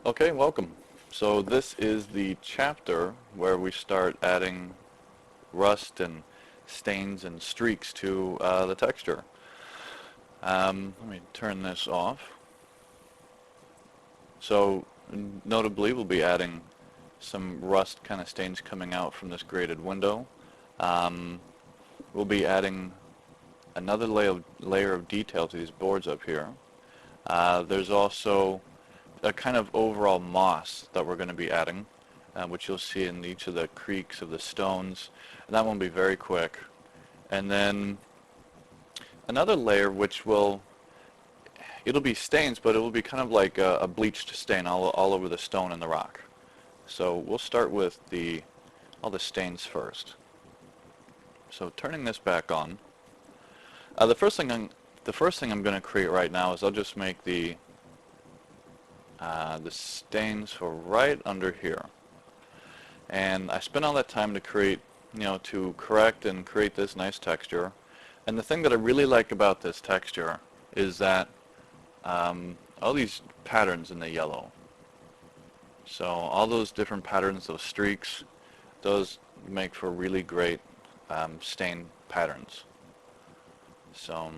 Okay, welcome. So this is the chapter where we start adding rust and stains and streaks to the texture. Let me turn this off. So notably we'll be adding some rust kind of stains coming out from this graded window. We'll be adding another layer of detail to these boards up here. There's also a kind of overall moss that we're going to be adding, which you'll see in each of the creaks of the stones, and that won't be very quick. And then another layer which it'll be stains, but it will be kind of like a bleached stain all over the stone and the rock. So we'll start with all the stains first. So turning this back on, the first thing I'm going to create right now is I'll just make the stains for right under here. And I spent all that time to to correct and create this nice texture. And the thing that I really like about this texture is that all these patterns in the yellow. So all those different patterns, those streaks, those make for really great stain patterns. So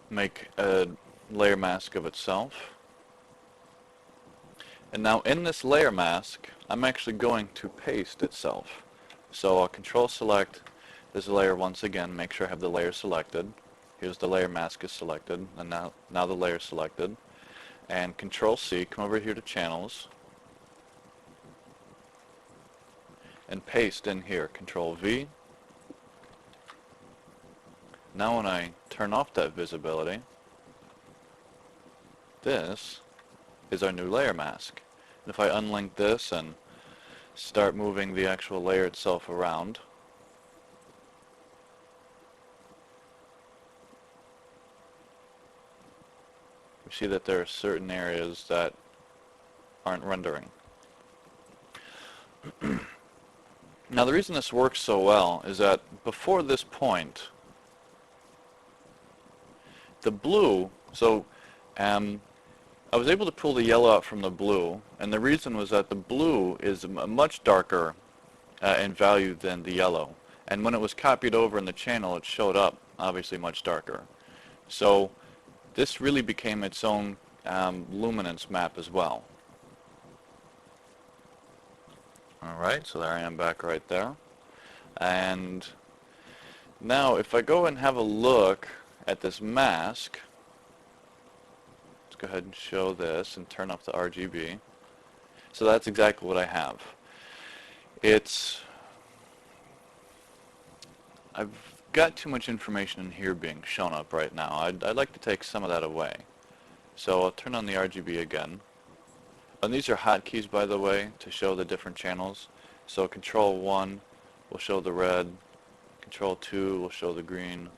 make a layer mask of itself. And now in this layer mask, I'm actually going to paste itself. So I'll control select this layer once again, make sure I have the layer selected. Here's the layer mask is selected, and now the layer is selected. And control C, come over here to channels, and paste in here, control V. Now when I turn off that visibility, this is our new layer mask. And if I unlink this and start moving the actual layer itself around, we see that there are certain areas that aren't rendering. Now the reason this works so well is that before this point, the blue, I was able to pull the yellow out from the blue, and the reason was that the blue is much darker in value than the yellow. And when it was copied over in the channel, it showed up obviously much darker. So this really became its own luminance map as well. Alright, so there I am back right there. And now if I go and have a look at this mask, let's go ahead and show this and turn up the RGB. So that's exactly what I have. I've got too much information in here being shown up right now. I'd like to take some of that away. So I'll turn on the RGB again. And these are hotkeys, by the way, to show the different channels. So Control 1 will show the red, Control 2 will show the green,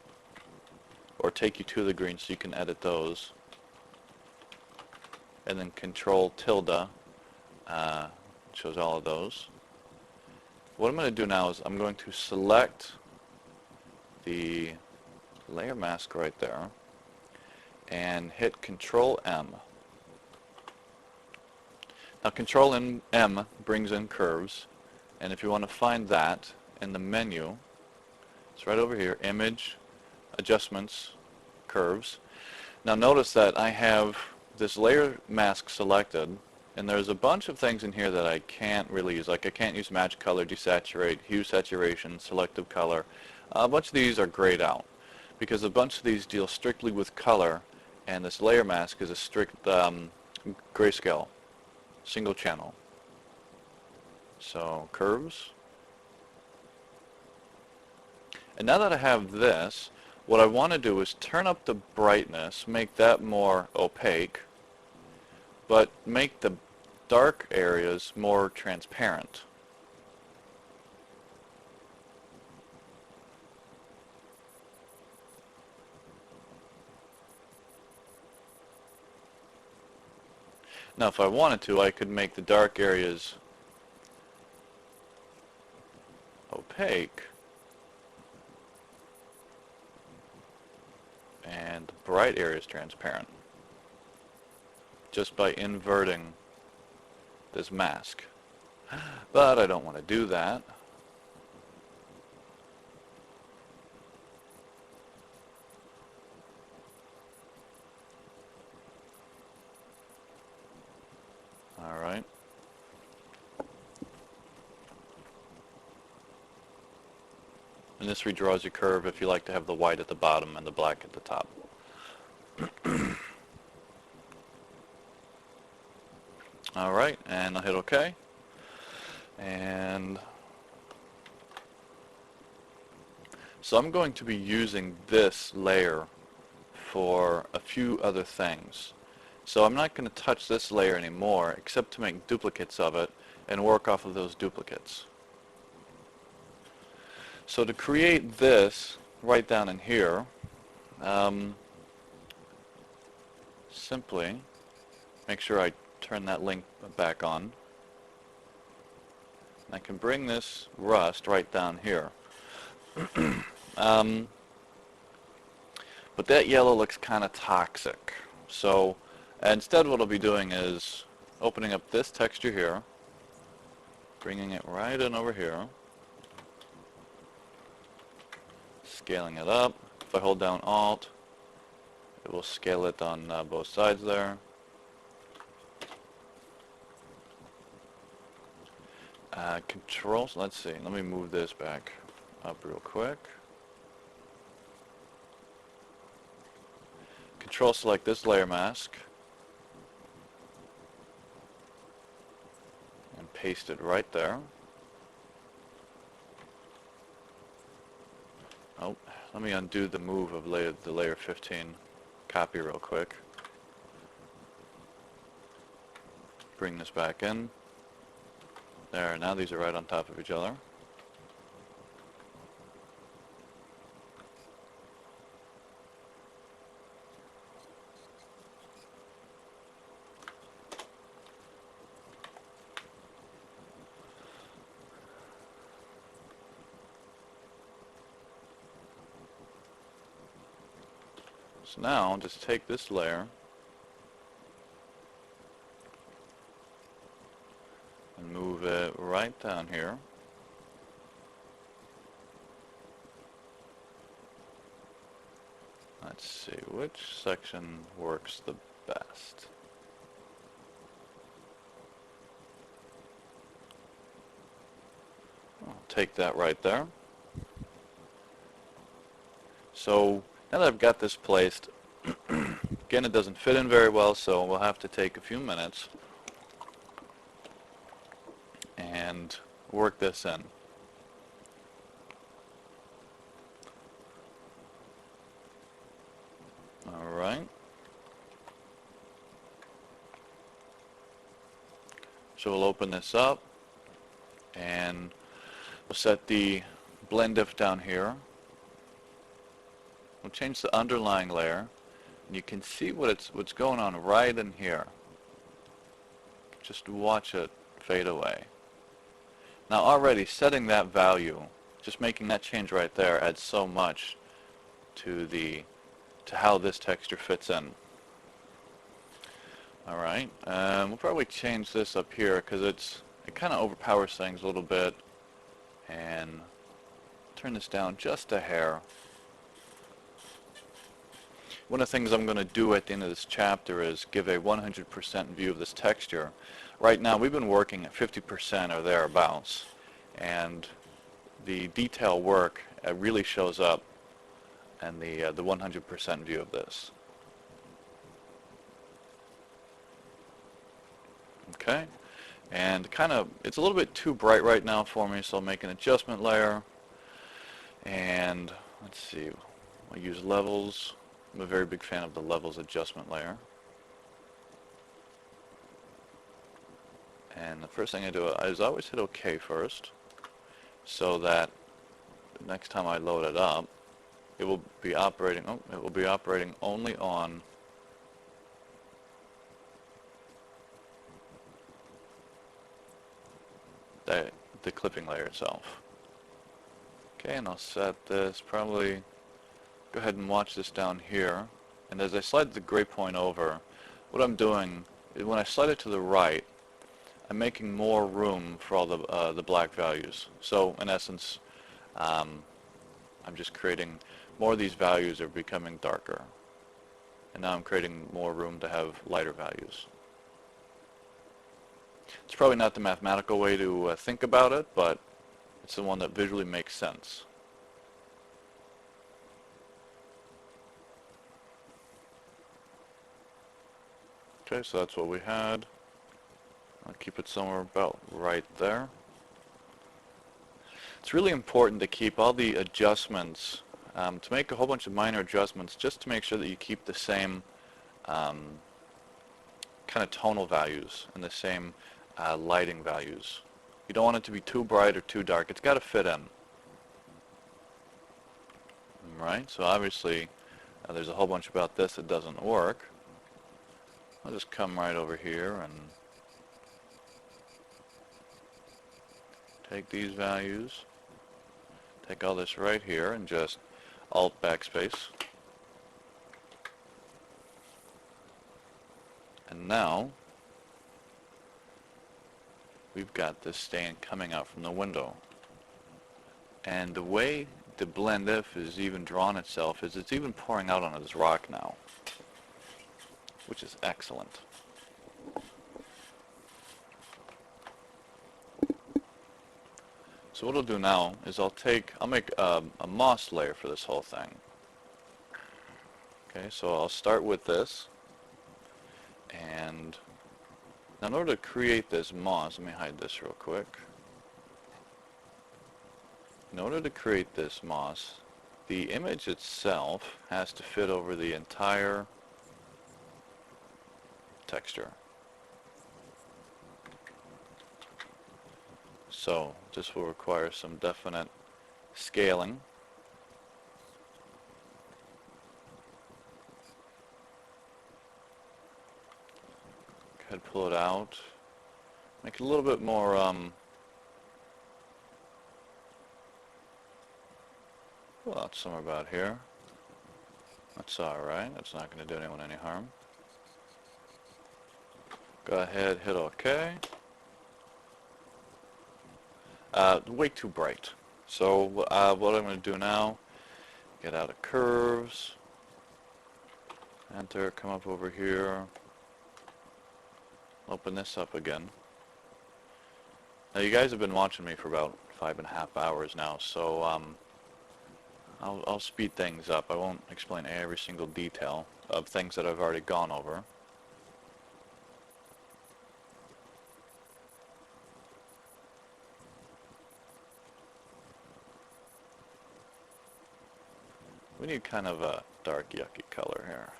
or take you to the green so you can edit those. And then Control tilde shows all of those. What I'm going to do now is I'm going to select the layer mask right there and hit Control M. Now Control M brings in curves, and if you want to find that in the menu, it's right over here, Image, Adjustments, Curves. Now notice that I have this layer mask selected, and there's a bunch of things in here that I can't really use. Like I can't use match color, desaturate, hue saturation, selective color. A bunch of these are grayed out because a bunch of these deal strictly with color, and this layer mask is a strict grayscale, single channel. So curves. And now that I have this, what I want to do is turn up the brightness, make that more opaque, but make the dark areas more transparent. Now if I wanted to, I could make the dark areas opaque and the bright areas transparent. just by inverting this mask. But I don't want to do that. Alright. And this redraws your curve if you like to have the white at the bottom and the black at the top. Alright, and I'll hit OK. And so I'm going to be using this layer for a few other things. So I'm not going to touch this layer anymore except to make duplicates of it and work off of those duplicates. So to create this right down in here, simply make sure I turn that link back on. I can bring this rust right down here. But that yellow looks kind of toxic. So instead what I'll be doing is opening up this texture here, bringing it right in over here, scaling it up. If I hold down Alt, it will scale it on both sides there. Control, let's see, let me move this back up real quick. Control select this layer mask and paste it right there. Oh, let me undo the move of the layer 15 copy real quick. Bring this back in. There, now these are right on top of each other. So now I'll just take this layer and move it right down here. Let's see, which section works the best? I'll take that right there. So now that I've got this placed, again it doesn't fit in very well, so we'll have to take a few minutes and work this in. Alright. So we'll open this up and we'll set the blend diff down here. We'll change the underlying layer and you can see what's going on right in here. Just watch it fade away. Now already setting that value, just making that change right there adds so much to how this texture fits in. Alright, we'll probably change this up here because it kind of overpowers things a little bit, and turn this down just a hair. One of the things I'm going to do at the end of this chapter is give a 100% view of this texture. Right now we've been working at 50% or thereabouts, and the detail work really shows up in the 100% view of this. Okay, and it's a little bit too bright right now for me, so I'll make an adjustment layer, and let's see, I'll use levels. I'm a very big fan of the levels adjustment layer. And the first thing I do is I always hit OK first, so that the next time I load it up, it will be operating. Oh, it will be operating only on the clipping layer itself. Okay, and I'll set this probably. Go ahead and watch this down here, and as I slide the gray point over, what I'm doing when I slide it to the right, I'm making more room for all the black values. So in essence, I'm just creating more of these values are becoming darker. And now I'm creating more room to have lighter values. It's probably not the mathematical way to think about it, but it's the one that visually makes sense. Okay, so that's what we had. I'll keep it somewhere about right there. It's really important to keep all the adjustments, to make a whole bunch of minor adjustments, just to make sure that you keep the same kind of tonal values and the same lighting values. You don't want it to be too bright or too dark. It's got to fit in. Right? So obviously there's a whole bunch about this that doesn't work. I'll just come right over here and take these values, take all this right here and just Alt backspace. And now we've got this stain coming out from the window. And the way the blend if is even drawn itself is it's even pouring out onto this rock now, which is excellent. So what I'll do now is I'll make a moss layer for this whole thing. Okay, so I'll start with this, and now in order to create this moss, let me hide this real quick. In order to create this moss, the image itself has to fit over the entire texture. So this will require some definite scaling. Go ahead, pull it out. Make it a little bit more pull out somewhere about here. That's alright, that's not going to do anyone any harm. Go ahead, hit OK. Way too bright. So what I'm going to do now, get out of curves, enter, come up over here, open this up again. Now you guys have been watching me for about 5.5 hours now, so I'll speed things up. I won't explain every single detail of things that I've already gone over. We need kind of a dark, yucky color here.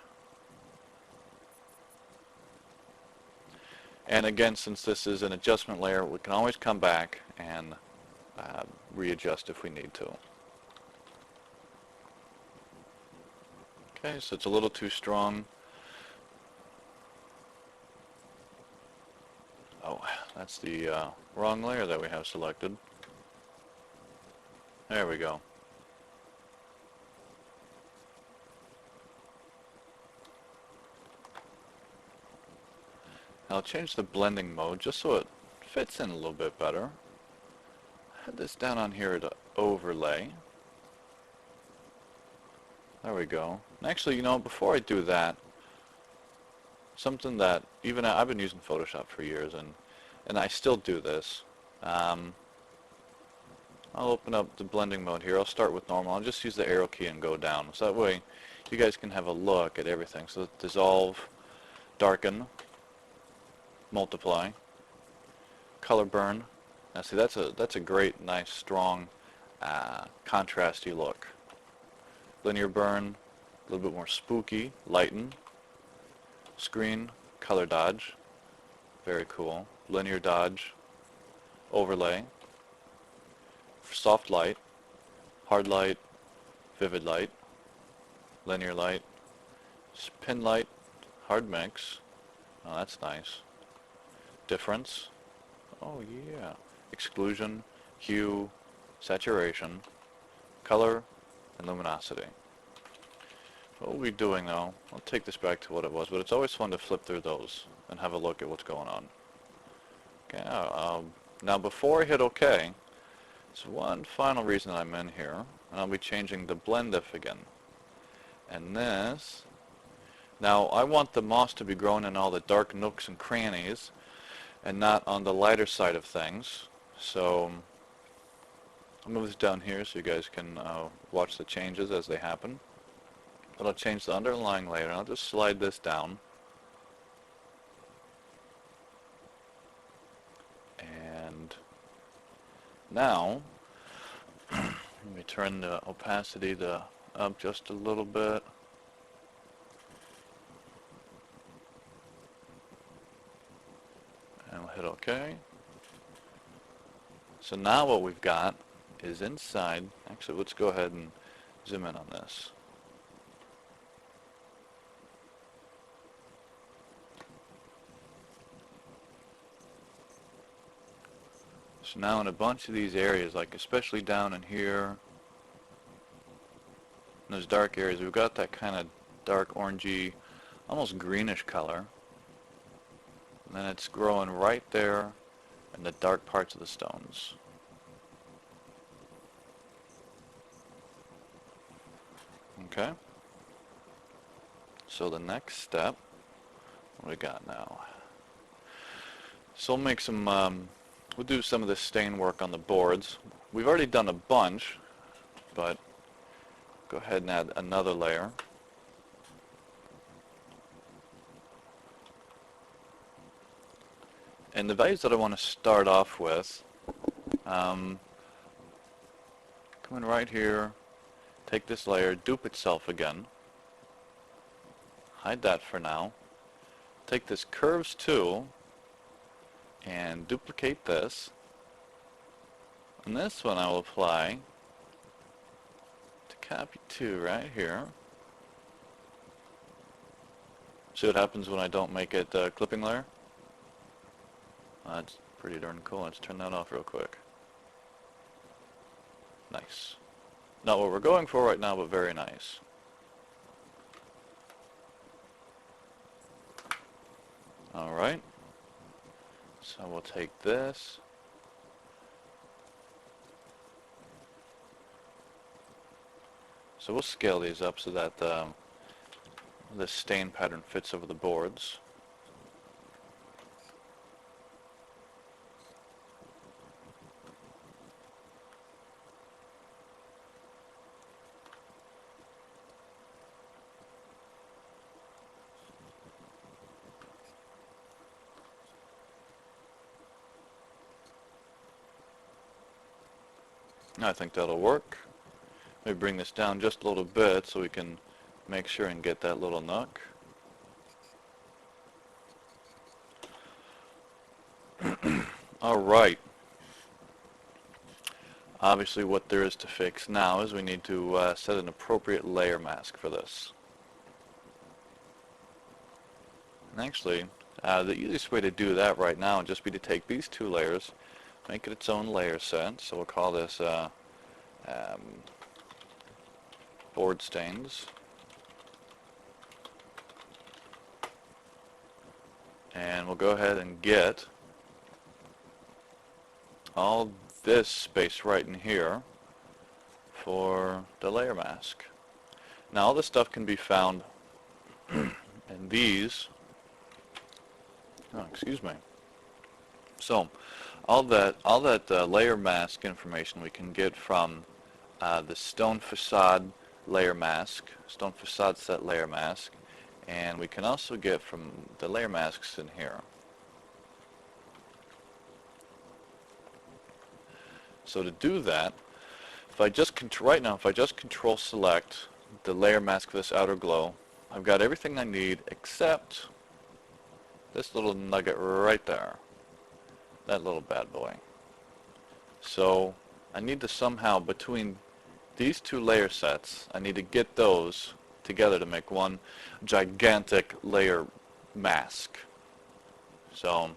And again, since this is an adjustment layer, we can always come back and readjust if we need to. Okay, so it's a little too strong. Oh, that's the wrong layer that we have selected. There we go. I'll change the blending mode just so it fits in a little bit better. I had this down on here to overlay. There we go. And actually, you know, before I do that, something that even I've been using Photoshop for years, and I still do this. I'll open up the blending mode here. I'll start with normal. I'll just use the arrow key and go down. So that way you guys can have a look at everything. So dissolve, darken, multiply, color burn. Now see, that's a great, nice, strong, contrasty look. Linear burn, a little bit more spooky, lighten. Screen, color dodge, very cool. Linear dodge, overlay. Soft light, hard light, vivid light, linear light, spin light, hard mix. Oh, that's nice. Difference. Oh yeah. Exclusion, hue, saturation, color, and luminosity. What we'll be doing though, I'll take this back to what it was, but it's always fun to flip through those and have a look at what's going on. Okay, now before I hit OK, there's one final reason I'm in here, and I'll be changing the blend if again. And this, now I want the moss to be growing in all the dark nooks and crannies and not on the lighter side of things. So I'll move this down here so you guys can watch the changes as they happen. But I'll change the underlying layer, and I'll just slide this down. And now, let me turn the opacity up just a little bit. And we'll hit OK. So now what we've got is inside, actually let's go ahead and zoom in on this. So now in a bunch of these areas, like especially down in here, in those dark areas, we've got that kind of dark orangey, almost greenish color. And then it's growing right there in the dark parts of the stones. Okay. So the next step, what do we got now? So we'll make some, we'll do some of this stain work on the boards. We've already done a bunch, but go ahead and add another layer. And the values that I want to start off with, come in right here, take this layer, dupe itself again, hide that for now, take this curves tool and duplicate this, and this one I will apply to copy to right here. See what happens when I don't make it a clipping layer? That's pretty darn cool. Let's turn that off real quick. Nice. Not what we're going for right now, but very nice. Alright. So we'll take this. So we'll scale these up so that this stain pattern fits over the boards. I think that'll work. Maybe bring this down just a little bit so we can make sure and get that little nook. Alright. Obviously what there is to fix now is we need to set an appropriate layer mask for this. And actually, the easiest way to do that right now would just be to take these two layers, make it its own layer set. So we'll call this board stains. And we'll go ahead and get all this space right in here for the layer mask. Now all this stuff can be found in these, excuse me. So all that layer mask information we can get from the stone facade layer mask, stone facade set layer mask, and we can also get from the layer masks in here. So to do that, if I just control select the layer mask for this outer glow, I've got everything I need except this little nugget right there. That little bad boy. So I need to somehow, between these two layer sets, I need to get those together to make one gigantic layer mask. So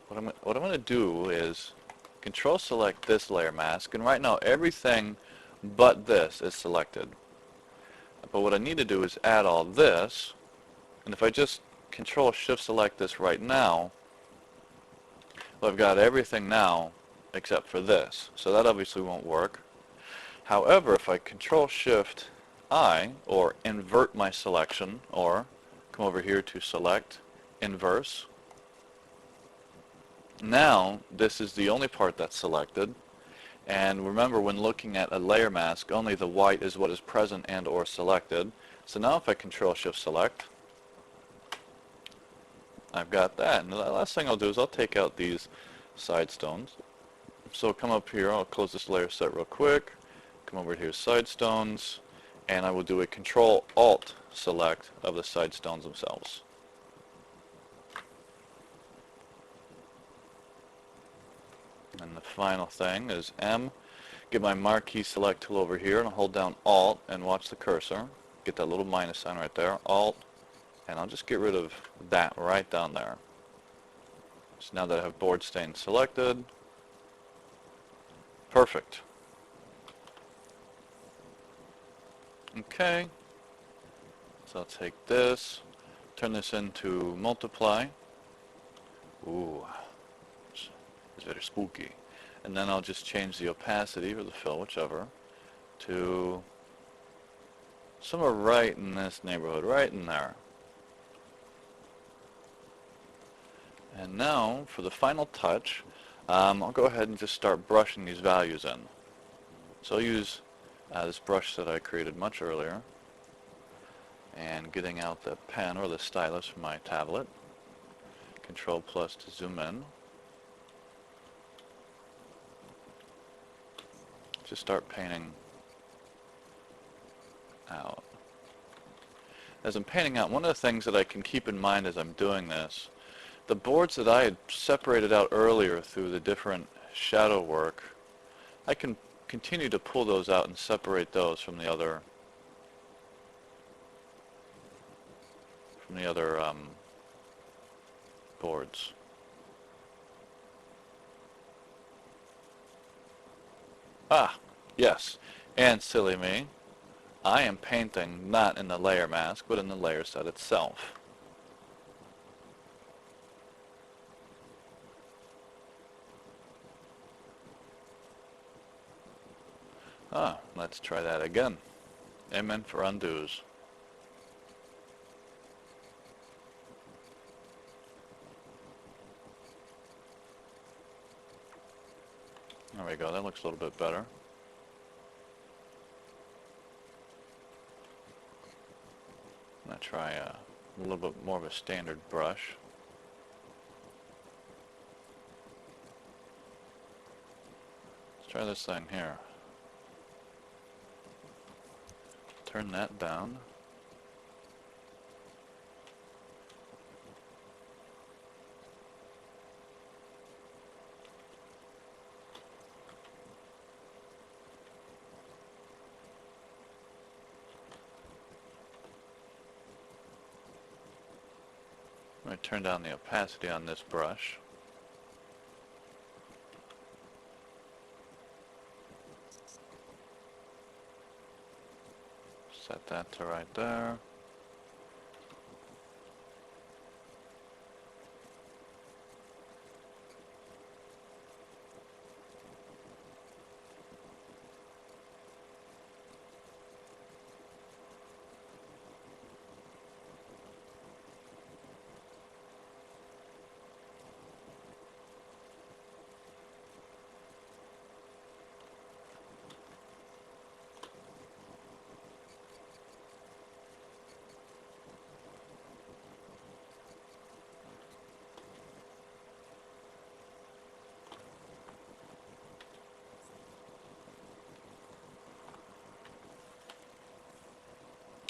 what I'm going to do is control select this layer mask, and right now everything but this is selected. But what I need to do is add all this, and if I just Control Shift select this right now, well, I've got everything now except for this. So that obviously won't work. However, if I Control Shift I, or invert my selection, or come over here to select, inverse, now this is the only part that's selected. And remember, when looking at a layer mask, only the white is what is present and or selected. So now if I Control Shift select, I've got that. And the last thing I'll do is I'll take out these side stones. So come up here, I'll close this layer set real quick, come over here, side stones, and I will do a Control Alt select of the side stones themselves. And the final thing is M. Get my marquee select tool over here and I'll hold down Alt and watch the cursor. Get that little minus sign right there, Alt, and I'll just get rid of that right down there. So now that I have board stain selected, perfect. Okay, so I'll take this, turn this into multiply. Ooh, it's very spooky. And then I'll just change the opacity or the fill, whichever, to somewhere right in this neighborhood, right in there. And now for the final touch, I'll go ahead and just start brushing these values in. So I'll use this brush that I created much earlier, and getting out the pen or the stylus from my tablet, Control plus to zoom in. Just start painting out. As I'm painting out, one of the things that I can keep in mind as I'm doing this, the boards that I had separated out earlier through the different shadow work, I can continue to pull those out and separate those from the other boards. Ah, yes, and silly me, I am painting not in the layer mask, but in the layer set itself. Ah, let's try that again. Amen for undos. There we go, that looks a little bit better. I'm going to try a little bit more of a standard brush. Let's try this thing here. Turn that down. I'm going to turn down the opacity on this brush. Set that to right there.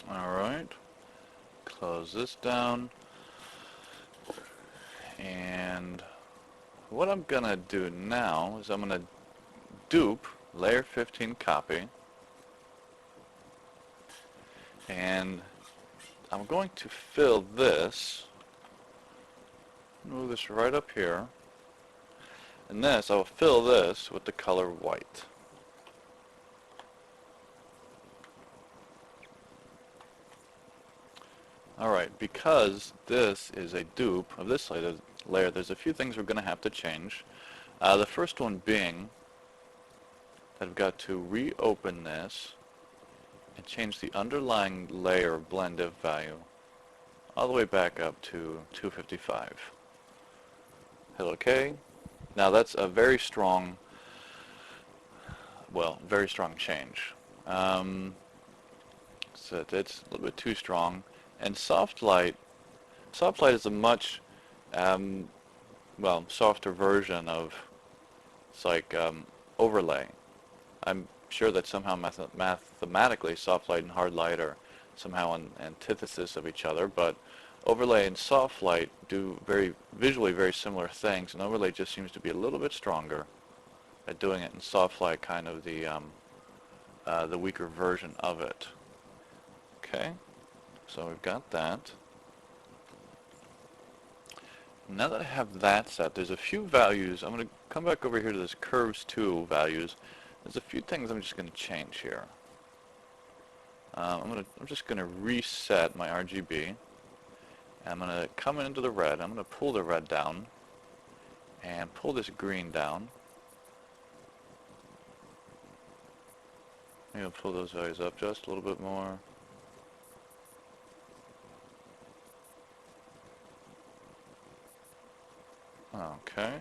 Alright, close this down, and what I'm going to do now is I'm going to dupe layer 15 copy, and I'm going to fill this, move this right up here, and this, I'll fill this with the color white. Alright, because this is a dupe of this layer, there's a few things we're going to have to change. The first one being that I've got to reopen this and change the underlying layer blend diff value all the way back up to 255. Hit OK. Now that's a very strong, well, very strong change. So it's a little bit too strong. And soft light is a much, well, softer version of, it's like overlay. I'm sure that somehow mathematically soft light and hard light are somehow an antithesis of each other, but overlay and soft light do visually very similar things, and overlay just seems to be a little bit stronger at doing it, and soft light kind of the weaker version of it. Okay, so we've got that. Now that I have that set, there's a few values. I'm going to come back over here to this curves 2 values. There's a few things I'm just going to change here. I'm just going to reset my RGB. I'm going to come into the red. I'm going to pull the red down and pull this green down. Maybe I'll pull those values up just a little bit more. Okay.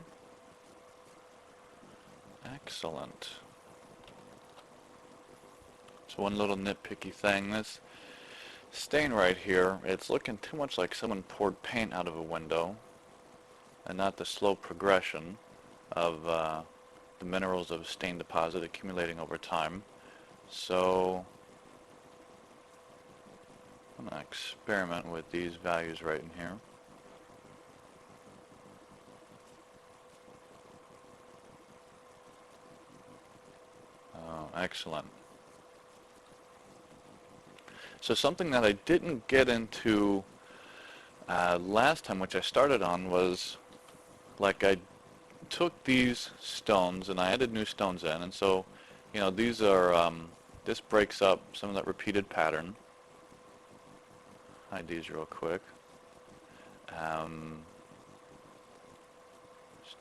Excellent. So one little nitpicky thing, this stain right here, it's looking too much like someone poured paint out of a window and not the slow progression of the minerals of a stain deposit accumulating over time. So I'm going to experiment with these values right in here. Excellent. So something that I didn't get into last time, which I started on, was like I took these stones and I added new stones in, and so you know these are this breaks up some of that repeated pattern. Hide these real quick.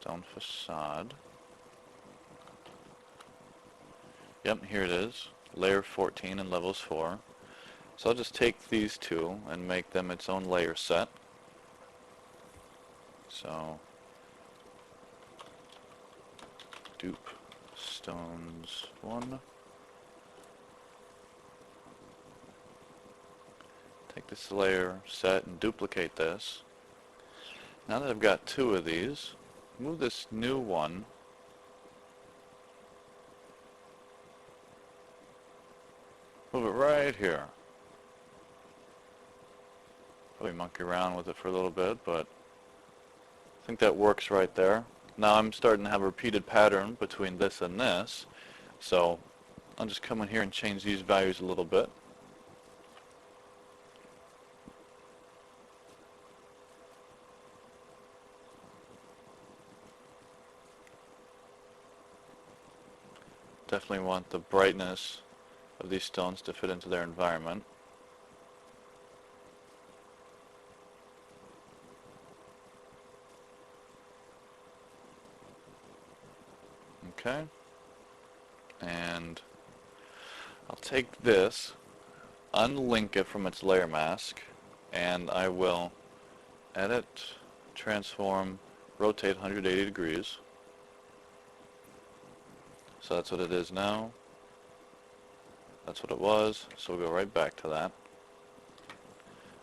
Stone facade. Yep, here it is, layer 14 and levels 4. So I'll just take these two and make them its own layer set. So, dupe stones 1. Take this layer set and duplicate this. Now that I've got 2 of these, move this new one move it right here. Probably monkey around with it for a little bit, but I think that works right there. Now I'm starting to have a repeated pattern between this and this, so I'll just come in here and change these values a little bit. Definitely want the brightness of these stones to fit into their environment. Okay, and I'll take this, unlink it from its layer mask, and I will edit, transform, rotate 180 degrees. So that's what it is now. That's what it was, so we'll go right back to that.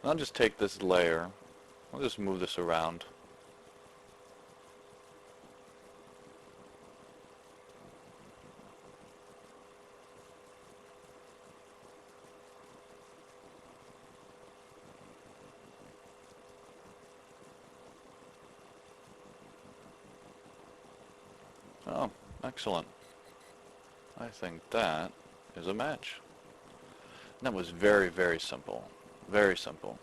And I'll just take this layer, I'll just move this around. Oh, excellent. I think that is a match. And that was very, very simple. Very simple.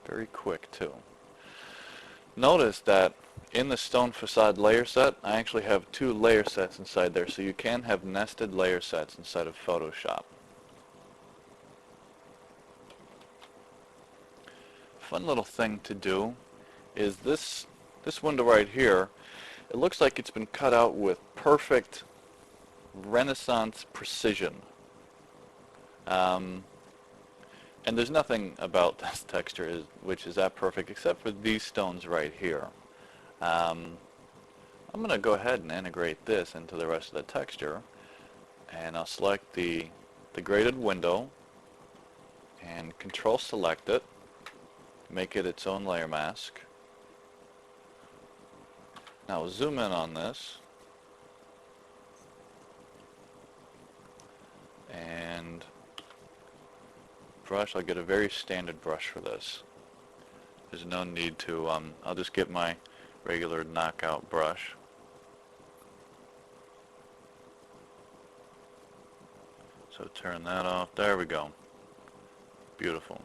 Very quick, too. Notice that in the stone facade layer set, I actually have 2 layer sets inside there, so you can have nested layer sets inside of Photoshop. fun little thing to do is this window right here. It looks like it's been cut out with perfect Renaissance precision. And there's nothing about this texture which is that perfect except for these stones right here. I'm going to go ahead and integrate this into the rest of the texture, and I'll select the graded window and control select it, make it its own layer mask. Now we'll zoom in on this and brush. I'll get a very standard brush for this. There's no need to, I'll just get my regular knockout brush. So turn that off. There we go. Beautiful.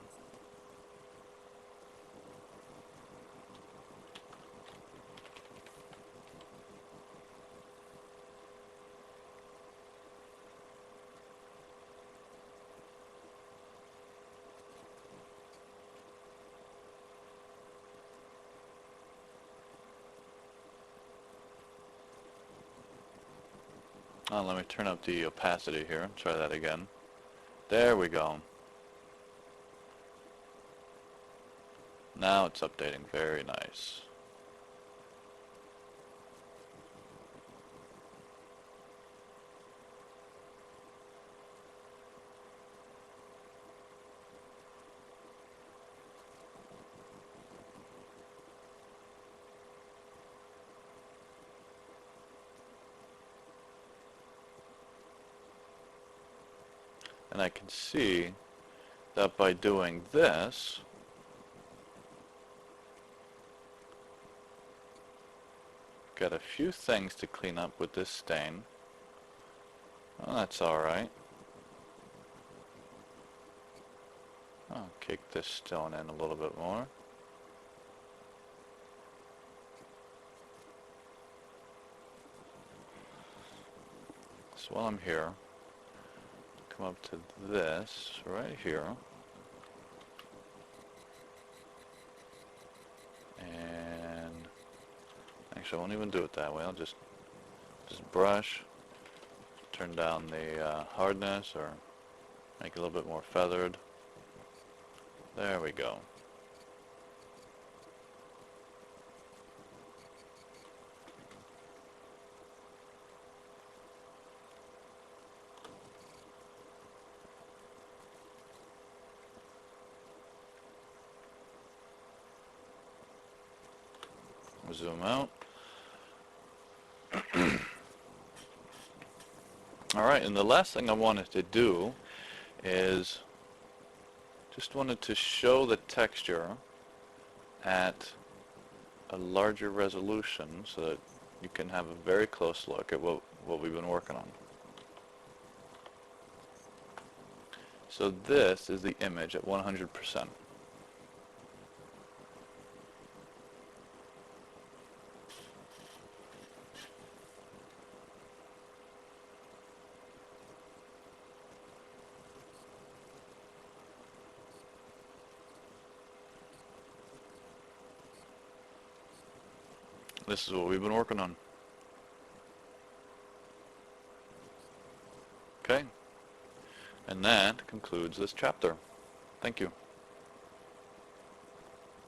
Oh, let me turn up the opacity here. Try that again. There we go. Now it's updating. Very nice. And I can see that by doing this, got a few things to clean up with this stain. Well, that's alright. I'll kick this stone in a little bit more. So while I'm here, come up to this right here, and actually I won't even do it that way. I'll just brush, turn down the hardness, or make it a little bit more feathered. There we go. Zoom out. Alright, and the last thing I wanted to do is just wanted to show the texture at a larger resolution so that you can have a very close look at what we've been working on. So this is the image at 100%. This is what we've been working on. Okay, and that concludes this chapter. Thank you.